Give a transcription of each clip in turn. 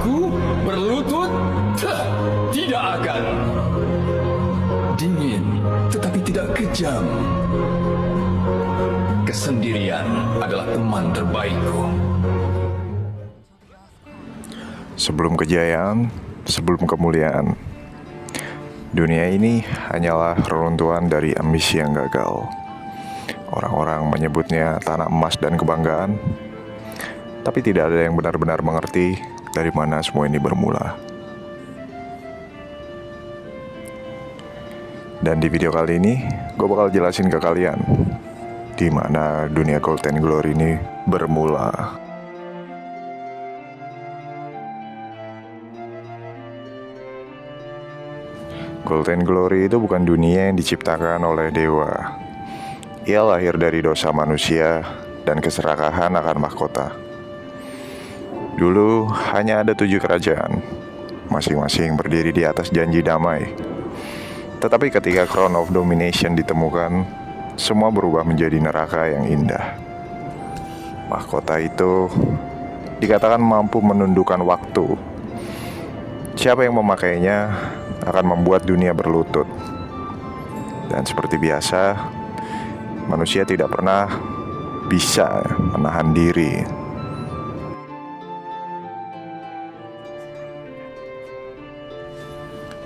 Aku berlutut? Tidak akan. Dingin, tetapi tidak kejam. Kesendirian adalah teman terbaikku. Sebelum kejayaan, sebelum kemuliaan, dunia ini hanyalah reruntuhan dari ambisi yang gagal. Orang-orang menyebutnya tanah emas dan kebanggaan, tapi tidak ada yang benar-benar mengerti dari mana semua ini bermula. Dan di video kali ini, gue bakal jelasin ke kalian di mana dunia Golden Glory ini bermula. Golden Glory itu bukan dunia yang diciptakan oleh dewa. Ia lahir dari dosa manusia dan keserakahan akan mahkota. Dulu hanya ada 7 kerajaan, masing-masing berdiri di atas janji damai. Tetapi ketika Crown of Domination ditemukan, semua berubah menjadi neraka yang indah. Mahkota itu dikatakan mampu menundukkan waktu. Siapa yang memakainya akan membuat dunia berlutut. Dan seperti biasa, manusia tidak pernah bisa menahan diri.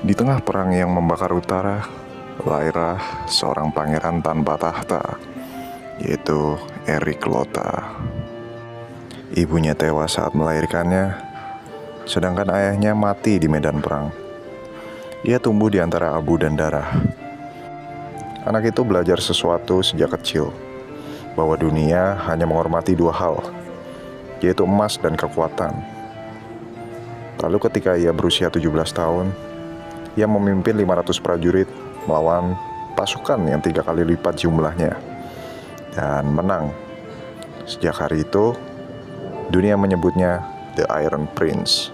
Di tengah perang yang membakar utara, lahirlah seorang pangeran tanpa tahta, yaitu Erik Lota. Ibunya tewas saat melahirkannya, sedangkan ayahnya mati di medan perang. Ia tumbuh di antara abu dan darah. Anak itu belajar sesuatu sejak kecil, bahwa dunia hanya menghormati 2 hal, yaitu emas dan kekuatan. Lalu ketika ia berusia 17 tahun, ia memimpin 500 prajurit melawan pasukan yang 3 kali lipat jumlahnya, dan menang. Sejak hari itu, dunia menyebutnya The Iron Prince.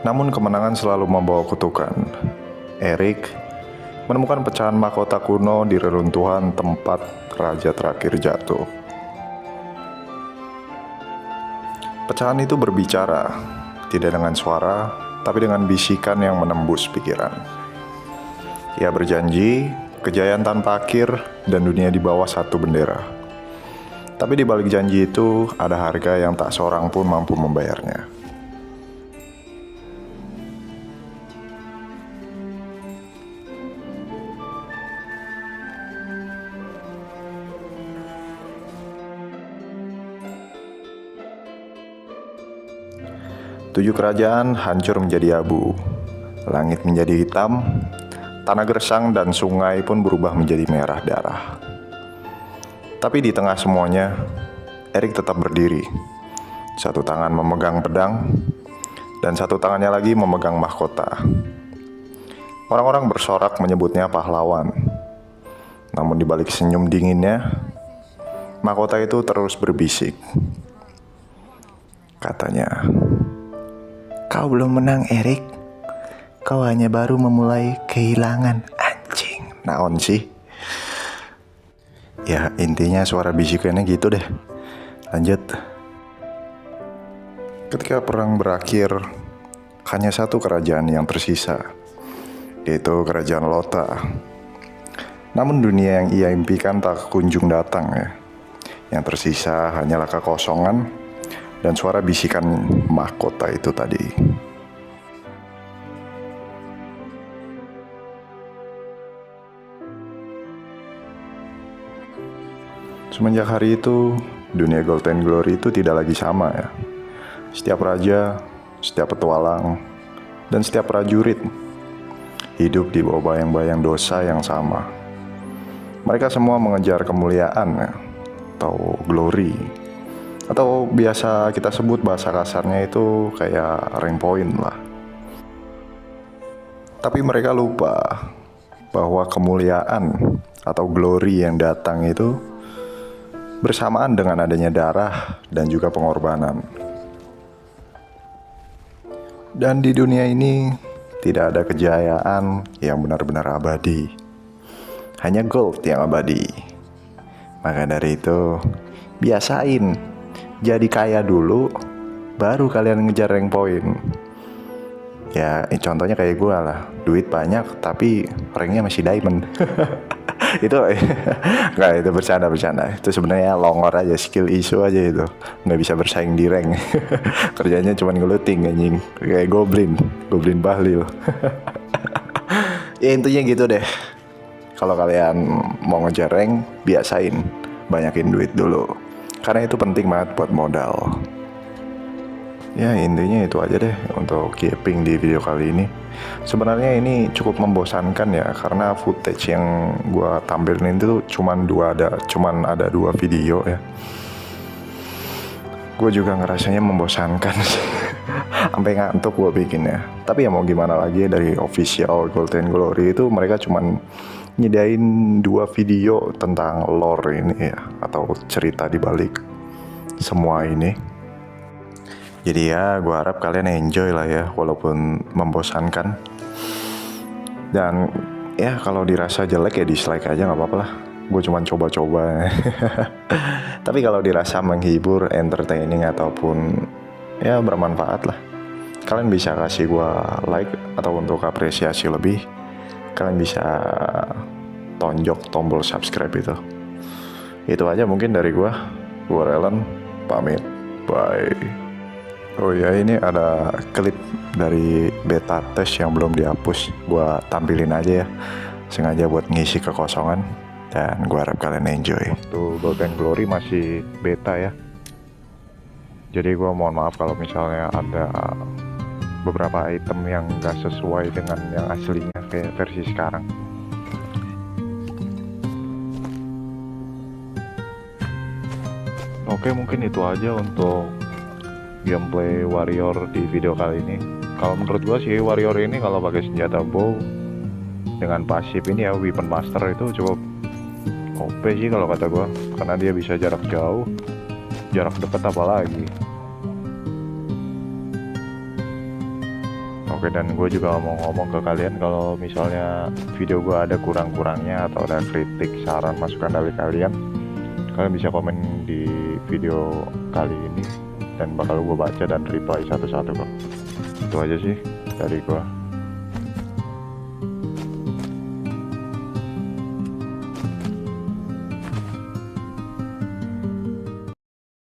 Namun kemenangan selalu membawa kutukan. Erik menemukan pecahan mahkota kuno di reruntuhan tempat raja terakhir jatuh. Pecahan itu berbicara, tidak dengan suara, tapi dengan bisikan yang menembus pikiran. Ia berjanji, kejayaan tanpa akhir, dan dunia di bawah satu bendera. Tapi di balik janji itu, ada harga yang tak seorang pun mampu membayarnya. Tujuh kerajaan hancur menjadi abu, langit menjadi hitam, tanah gersang dan sungai pun berubah menjadi merah darah. Tapi di tengah semuanya, Erik tetap berdiri. Satu tangan memegang pedang, dan satu tangannya lagi memegang mahkota. Orang-orang bersorak menyebutnya pahlawan. Namun di balik senyum dinginnya, mahkota itu terus berbisik. Katanya, "Kau belum menang, Erik. Kau hanya baru memulai kehilangan." Anjing, naon sih? Ya, intinya suara bisikannya gitu deh. Lanjut. Ketika perang berakhir, hanya satu kerajaan yang tersisa, yaitu kerajaan Lota. Namun dunia yang ia impikan tak kunjung datang ya. Yang tersisa hanyalah kekosongan dan suara bisikan mahkota itu tadi. Semenjak hari itu, dunia Golden Glory itu tidak lagi sama ya. Setiap raja, setiap petualang, dan setiap prajurit hidup di bawah bayang-bayang dosa yang sama. Mereka semua mengejar kemuliaan ya, atau glory, atau biasa kita sebut bahasa kasarnya itu kayak rank point lah. Tapi mereka lupa bahwa kemuliaan atau glory yang datang itu bersamaan dengan adanya darah dan juga pengorbanan. Dan di dunia ini tidak ada kejayaan yang benar-benar abadi. hanya gold yang abadi. Maka dari itu, biasain jadi kaya dulu, baru kalian ngejar rank point. Ya contohnya kayak gue lah, duit banyak tapi ranknya masih diamond. Itu nggak, itu bercanda. Itu sebenarnya longor aja, skill issue aja, itu nggak bisa bersaing di rank. Kerjanya cuma ngeluting anjing, kayak goblin bahlil. Ya intinya gitu deh, kalau kalian mau ngejar rank, biasain banyakin duit dulu, karena itu penting banget buat modal. Ya intinya itu aja deh untuk keeping di video kali ini. Sebenarnya ini cukup membosankan ya, karena footage yang gua tampilin itu cuman ada dua video ya. Gue juga ngerasanya membosankan sih. Sampai ngantuk gue bikinnya. Tapi ya mau gimana lagi, dari official Golden Glory itu mereka cuman nyediain 2 video tentang lore ini ya, atau cerita di balik semua ini. Jadi ya gue harap kalian enjoy lah ya, walaupun membosankan. Dan ya kalau dirasa jelek ya dislike aja, nggak apa-apa lah. Gue cuma coba-coba. Tapi kalau dirasa menghibur, entertaining, ataupun ya bermanfaat lah, kalian bisa kasih gue like, atau untuk apresiasi lebih, kalian bisa tonjok tombol subscribe itu. Itu aja mungkin dari gue. Gue Relen, pamit. Bye. Oh ya, ini ada klip dari beta test yang belum dihapus. Gua tampilin aja ya, sengaja buat ngisi kekosongan. Dan gua harap kalian enjoy. Tuh Golden Glory masih beta ya. Jadi gua mohon maaf kalau misalnya ada beberapa item yang gak sesuai dengan yang aslinya kayak versi sekarang. Oke, mungkin itu aja untuk gameplay warrior di video kali ini. Kalau menurut gua sih warrior ini kalau pakai senjata bow dengan pasif ini ya, weapon master, itu cukup OP sih kalau kata gua, karena dia bisa jarak jauh, jarak dekat apalagi. Oke, dan gue juga mau ngomong ke kalian kalau misalnya video gua ada kurang-kurangnya atau ada kritik, saran, masukan dari kalian bisa komen di video kali ini dan bakal gue baca dan reply satu-satu kok. Itu aja sih dari gue.